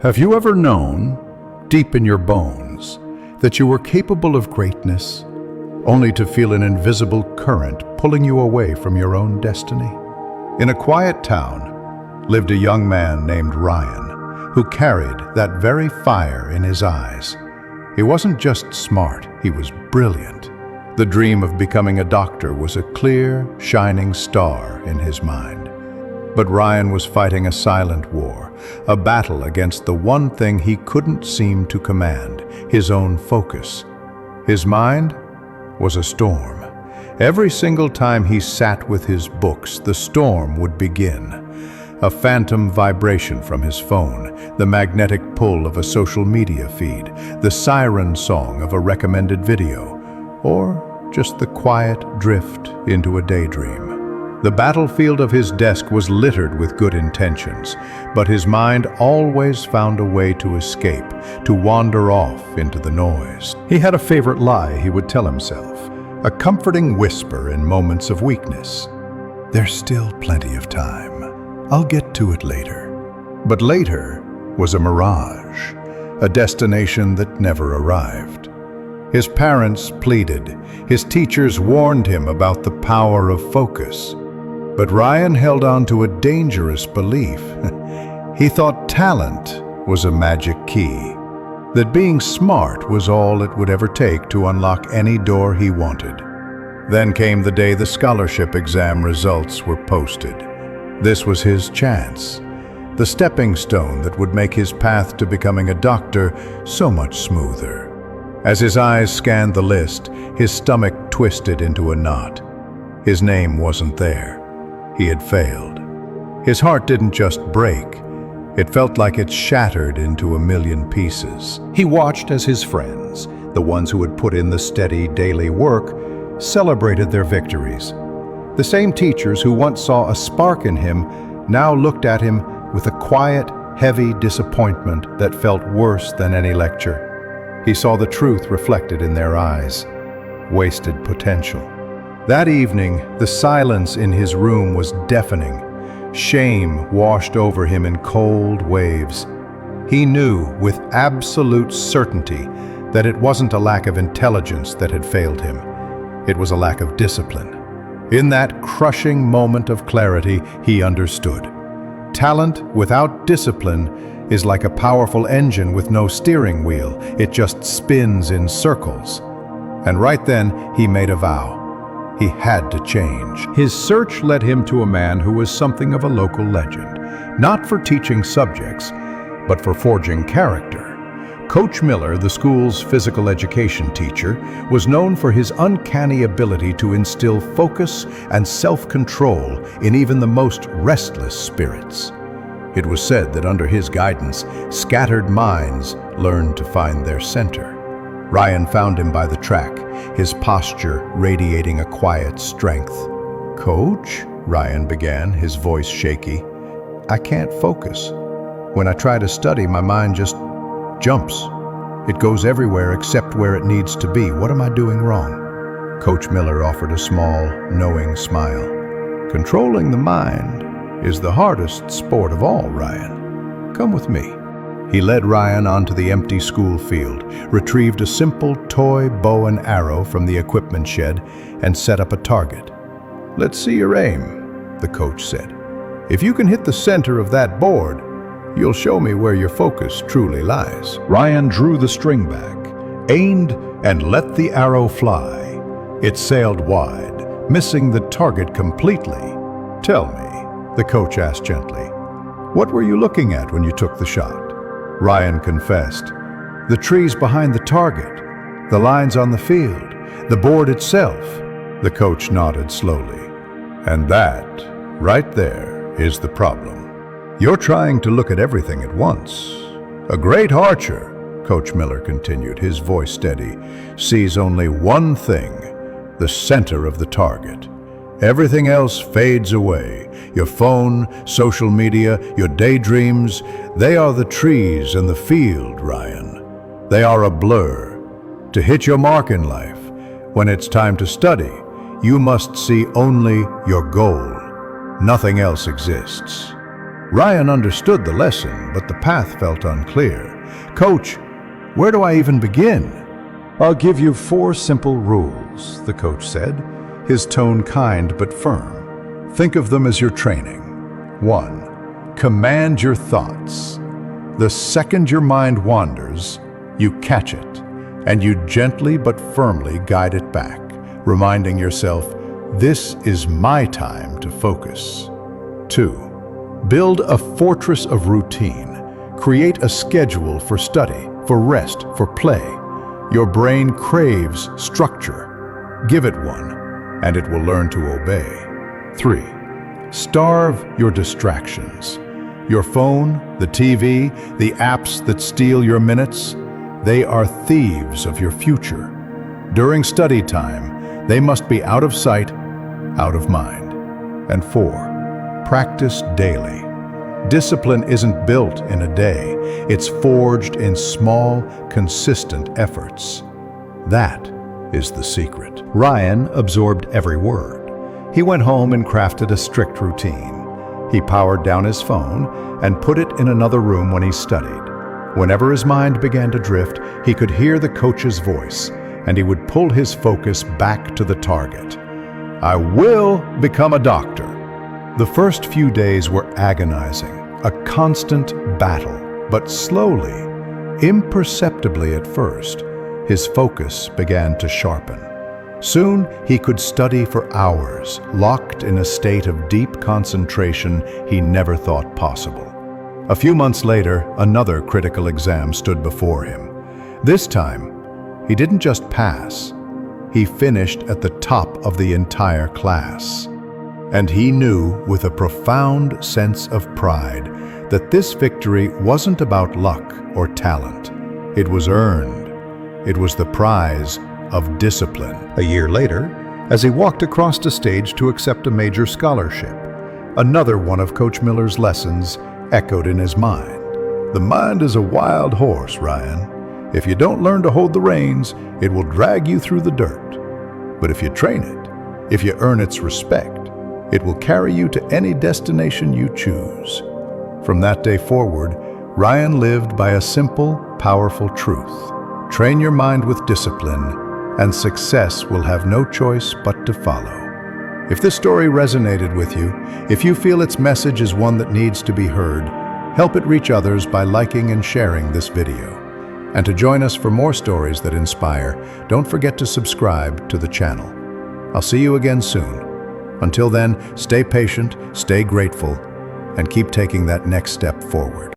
Have you ever known, deep in your bones, that you were capable of greatness, only to feel an invisible current pulling you away from your own destiny? In a quiet town lived a young man named Ryan, who carried that very fire in his eyes. He wasn't just smart, he was brilliant. The dream of becoming a doctor was a clear, shining star in his mind. But Ryan was fighting a silent war, a battle against the one thing he couldn't seem to command, his own focus. His mind was a storm. Every single time he sat with his books, the storm would begin. A phantom vibration from his phone, the magnetic pull of a social media feed, the siren song of a recommended video, or just the quiet drift into a daydream. The battlefield of his desk was littered with good intentions, but his mind always found a way to escape, to wander off into the noise. He had a favorite lie he would tell himself, a comforting whisper in moments of weakness. There's still plenty of time. I'll get to it later. But later was a mirage, a destination that never arrived. His parents pleaded, his teachers warned him about the power of focus. But Ryan held on to a dangerous belief. He thought talent was a magic key, that being smart was all it would ever take to unlock any door he wanted. Then came the day the scholarship exam results were posted. This was his chance, the stepping stone that would make his path to becoming a doctor so much smoother. As his eyes scanned the list, his stomach twisted into a knot. His name wasn't there. He had failed. His heart didn't just break, it felt like it shattered into a million pieces. He watched as his friends, the ones who had put in the steady daily work, celebrated their victories. The same teachers who once saw a spark in him now looked at him with a quiet, heavy disappointment that felt worse than any lecture. He saw the truth reflected in their eyes, wasted potential. That evening, the silence in his room was deafening. Shame washed over him in cold waves. He knew with absolute certainty that it wasn't a lack of intelligence that had failed him. It was a lack of discipline. In that crushing moment of clarity, he understood. Talent without discipline is like a powerful engine with no steering wheel. It just spins in circles. And right then, he made a vow. He had to change. His search led him to a man who was something of a local legend, not for teaching subjects, but for forging character. Coach Miller, the school's physical education teacher, was known for his uncanny ability to instill focus and self-control in even the most restless spirits. It was said that under his guidance, scattered minds learned to find their center. Ryan found him by the track, his posture radiating a quiet strength. "Coach," Ryan began, his voice shaky, "I can't focus. When I try to study, my mind just jumps. It goes everywhere except where it needs to be. What am I doing wrong?" Coach Miller offered a small, knowing smile. "Controlling the mind is the hardest sport of all, Ryan. Come with me." He led Ryan onto the empty school field, retrieved a simple toy bow and arrow from the equipment shed, and set up a target. "Let's see your aim," the coach said. "If you can hit the center of that board, you'll show me where your focus truly lies." Ryan drew the string back, aimed, and let the arrow fly. It sailed wide, missing the target completely. "Tell me," the coach asked gently, "what were you looking at when you took the shot?" Ryan confessed. "The trees behind the target, the lines on the field, the board itself." The coach nodded slowly. "And that, right there, is the problem. You're trying to look at everything at once. A great archer," Coach Miller continued, his voice steady, "sees only one thing, the center of the target. Everything else fades away. Your phone, social media, your daydreams, they are the trees and the field, Ryan. They are a blur. To hit your mark in life, when it's time to study, you must see only your goal. Nothing else exists." Ryan understood the lesson, but the path felt unclear. "Coach, where do I even begin?" "I'll give you 4 simple rules," the coach said, his tone kind but firm. "Think of them as your training. 1. Command your thoughts. The second your mind wanders, you catch it, and you gently but firmly guide it back, reminding yourself, this is my time to focus. 2. Build a fortress of routine. Create a schedule for study, for rest, for play. Your brain craves structure. Give it one, and it will learn to obey. 3. Starve your distractions. Your phone, the TV, the apps that steal your minutes, they are thieves of your future. During study time, they must be out of sight, out of mind. And 4, practice daily. Discipline isn't built in a day. It's forged in small, consistent efforts. That is the secret. Ryan absorbed every word. He went home and crafted a strict routine. He powered down his phone and put it in another room when he studied. Whenever his mind began to drift, he could hear the coach's voice, and he would pull his focus back to the target. "I will become a doctor." The first few days were agonizing, a constant battle, but slowly, imperceptibly at first, his focus began to sharpen. Soon, he could study for hours, locked in a state of deep concentration he never thought possible. A few months later, another critical exam stood before him. This time, he didn't just pass, he finished at the top of the entire class. And he knew with a profound sense of pride that this victory wasn't about luck or talent. It was earned. It was the prize of discipline. A year later, as he walked across the stage to accept a major scholarship, another one of Coach Miller's lessons echoed in his mind. "The mind is a wild horse, Ryan. If you don't learn to hold the reins, it will drag you through the dirt. But if you train it, if you earn its respect, it will carry you to any destination you choose." From that day forward, Ryan lived by a simple, powerful truth. Train your mind with discipline, and success will have no choice but to follow. If this story resonated with you, if you feel its message is one that needs to be heard, help it reach others by liking and sharing this video. And to join us for more stories that inspire, don't forget to subscribe to the channel. I'll see you again soon. Until then, stay patient, stay grateful, and keep taking that next step forward.